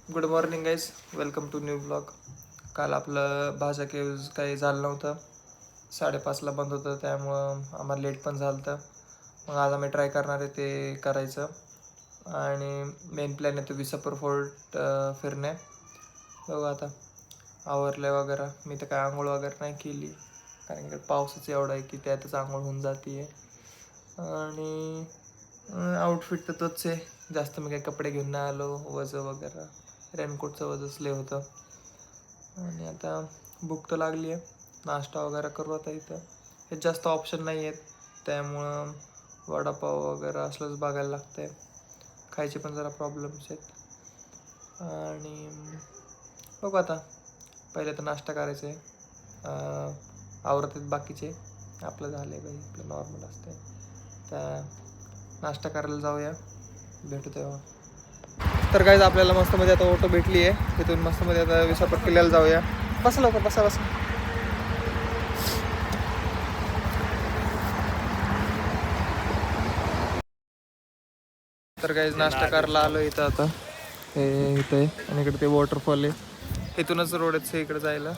Good morning guys, welcome to new blog. काल आपलं भाषा केव्ज काही झालं नव्हतं. 5:30ला बंद होतं, त्यामुळं आम्हाला लेट पण झालं होतं. मग आज आम्ही ट्राय करणार आहे ते करायचं. आणि मेन प्लॅन आहे तो विसापूर फोर्ट फिरणे. बघू आता आवरलं वगैरे. मी तर काय आंघोळ वगैरे नाही केली, कारण की पावसाचं एवढं आहे की त्यातच आंघोळ होऊन जाते. आणि आउटफिट तर तोच आहे, जास्त मी काही कपडे घेऊन नाही आलो. वजं वगैरे रेनकोटचं वजंच लय होतं. आणि आता भूक तर लागली आहे, नाश्ता वगैरे करू आता. इथं हे जास्त ऑप्शन नाही आहेत, त्यामुळं वडापाव वगैरे असलंच बघायला लागतं आहे. खायचे पण जरा प्रॉब्लेम्स आहेत. आणि बघू आता, पहिले तर नाश्ता करायचं आहे. आवरत आहेत बाकीचे, आपलं झालं आहे बाई, आपलं नॉर्मल असतं. त्या नाश्ता करायला जाऊया, भेटू तेव्हा. तर काहीच आपल्याला मस्तमध्ये आता ऑटो भेटली आहे. तिथून मस्तमध्ये आता विसापूर किल्ल्याला जाऊया. बसा लवकर, बसा. तर काहीच नाश्ता करायला आलो इथं. आता हे इथं आहे आणि इकडे ते वॉटरफॉल आहे. इथूनच रोड आहे इकडे जायला,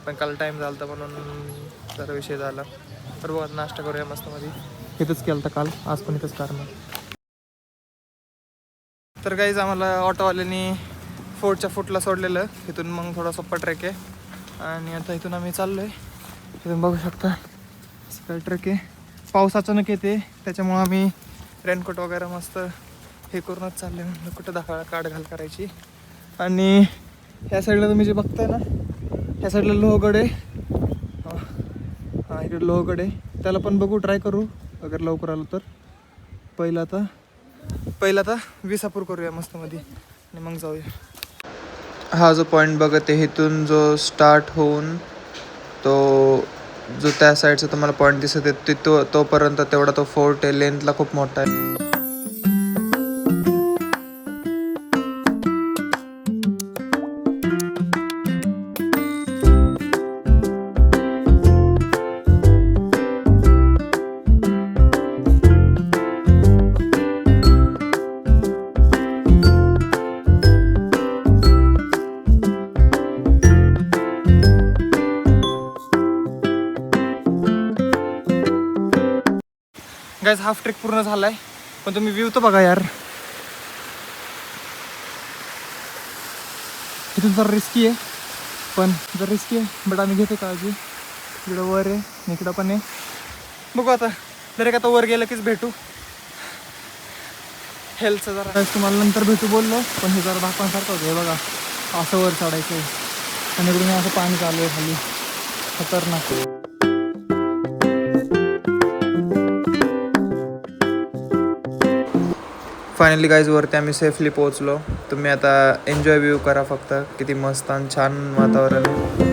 पण काल टाईम झाला होता म्हणून जरा विषय झाला. तर बघा नाश्ता करूया मस्तमध्ये. इथंच केलं होतं काल, आज पण इथंच करणार. तर काहीच आम्हाला ऑटोवाल्यांनी फोर्टच्या फुटला सोडलेलं. इथून मग थोडा सोप्पा ट्रेक आहे आणि आता इथून आम्ही चाललो आहे. इथून बघू शकता सकाळी ट्रेक आहे. पाऊस अचानक येते, त्याच्यामुळं आम्ही रेनकोट वगैरे मस्त हे करूनच चालले. म्हणलं कुठं काढ घाल करायची. आणि ह्या साईडला तुम्ही जे बघताय ना, ह्या साईडला लोहगड आहे. हां इकडे लोहगड आहे, त्याला पण बघू, ट्राय करू अगर लवकर आलो तर. पहिलं आता विसापूर करूया मस्तमध्ये आणि मग जाऊया. हा जो पॉईंट बघत आहे, इथून जो स्टार्ट होऊन तो जो त्या साईडचा तुम्हाला पॉईंट दिसत आहे तोपर्यंत तेवढा तो फोर्ट आहे. लेंथला खूप मोठा आहे. गाईज हाफ ट्रेक पूर्ण झाला आहे, पण तुम्ही व्ह्यू तर बघा यार. इथून जरा रिस्की आहे, बट आम्ही घेतो काळजी. इकडं वर आहे, इकडं पण आहे. बघू आता, डायरेक्ट आता वर गेलं कीच भेटू. हेल्थचं जरा तुम्हाला नंतर भेटू बोललो, पण हे जरा धापांसारखं होतं. हे बघा, असं वर चढायचं आहे आणि इकडून असं पाणी चालू आहे खाली, खतरनाक. फायनली गाईज वरती आम्ही सेफली पोहोचलो. तुम्ही आता एन्जॉय व्ह्यू करा फक्त, किती मस्त आणि छान वातावरण आहे.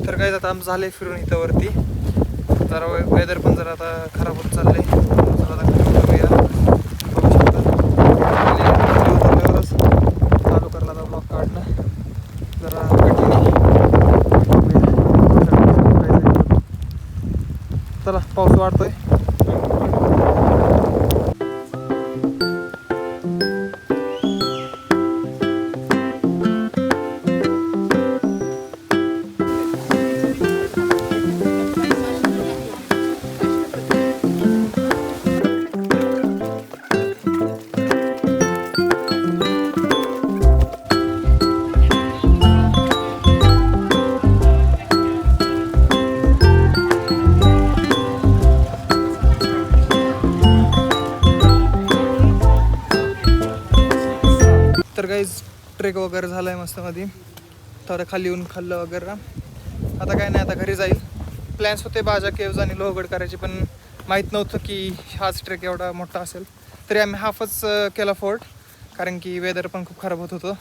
तर काय आता आमचं झालं आहे फिरून इथं वरती. जरा वेदर पण जरा आता खराब होत चाललं आहे. जरा आता करूया, बघू शकता. चालू करला आता ब्लॉग काढणं जरा कंटिन्यू. चला, पाऊस वाढतोय. तर काहीच ट्रेक वगैरे झाला आहे मस्तमध्ये. थोडं खाली येऊन खाल्लं वगैरे आता काय नाही, आता घरी जाईल. प्लॅन्स होते भाजा केव्ज आणि लोहगड करायचे, पण माहीत नव्हतं की हाच ट्रेक एवढा मोठा असेल. तरी आम्ही हाफच केला फोर्ट, कारण की वेदर पण खूप खराब होत होतं.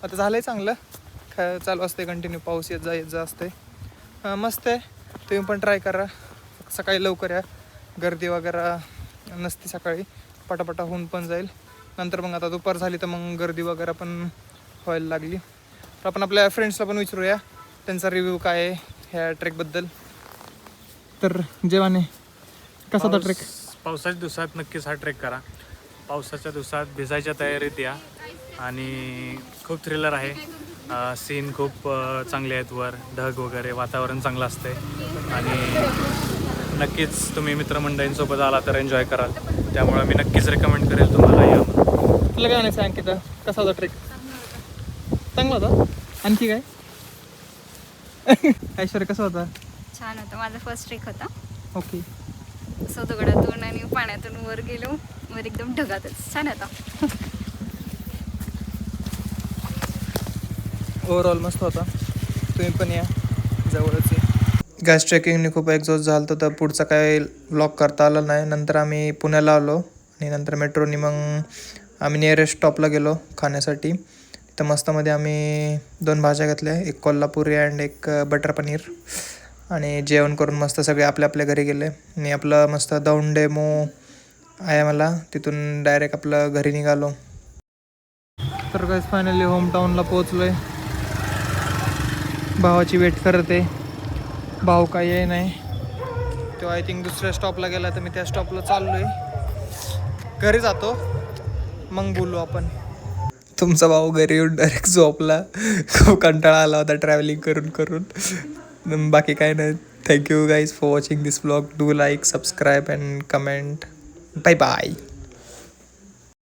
आता झालं आहे चांगलं, चालू असते कंटिन्यू, पाऊस येत जा असते. मस्त आहे, तुम्ही पण ट्राय करा. सकाळी लवकर या, गर्दी वगैरे नसते सकाळी, पटापटा होऊन पण जाईल. नंतर मग आता दुपार झाली तर मग गर्दी वगैरे पण व्हायला लागली. तर आपण आपल्या फ्रेंड्सला पण विचारूया त्यांचा रिव्ह्यू काय आहे ह्या ट्रेकबद्दल. तर जेवाने कसा होता ट्रेक? पावसाच्या दिवसात नक्कीच हा ट्रेक करा. पावसाच्या दिवसात भिजायच्या तयारीत या आणि खूप थ्रिलर आहे. सीन खूप चांगले आहेत, वर ढग वगैरे, वातावरण चांगलं असते आणि नक्कीच तुम्ही मित्रमंडळींसोबत आला तर एन्जॉय कराल. त्यामुळे मी नक्कीच रेकमेंड करेल तुम्हाला या. तुला काय नाही अंकिता, कसा होता ट्रेक? चांगला होता. आणखी काय? ऐश्वर्या कसा होता? छान होतं, माझा फर्स्ट ट्रेक होता. ओके. दगडातून आणि पाण्यातून वर गेलो, वर एकदम ढगातच, छान होता. ओव्हरऑल मस्त होता, तुम्ही पण या, जवळच आहे. गॅस ट्रेकिंगने खूप एक्झॉस्ट झालं होतं, तर पुढचा काय व्लॉग करता आला नाही. नंतर आम्ही पुण्याला आलो आणि नंतर मेट्रोनी मग आम्ही नियरेस्ट स्टॉपला गेलो खाण्यासाठी. तर मस्तमध्ये आम्ही 2 भाज्या घेतल्या, एक कोल्हापुरी अँड एक बटर पनीर, आणि जेवण करून मस्त सगळे आपल्या आपल्या घरी गेले. आणि आपलं मस्त दौंड डेमो आहे मला, तिथून डायरेक्ट आपलं घरी निघालो. तर काय फायनली होमटाऊनला पोचलो आहे. भावाची वेट करत आहे, भाऊ काही आहे नाही. तो आय थिंक दुसऱ्या स्टॉपला गेला, तर मी त्या स्टॉपला चाललो आहे. घरी जातो मग बोलू आपण. तुमचा भाऊ घरी येऊन डायरेक्ट झोपला, खूप कंटाळा आला होता ट्रॅव्हलिंग करून करून. बाकी काय नाही. Thank you guys for watching this vlog. Do like, subscribe and comment. Bye bye.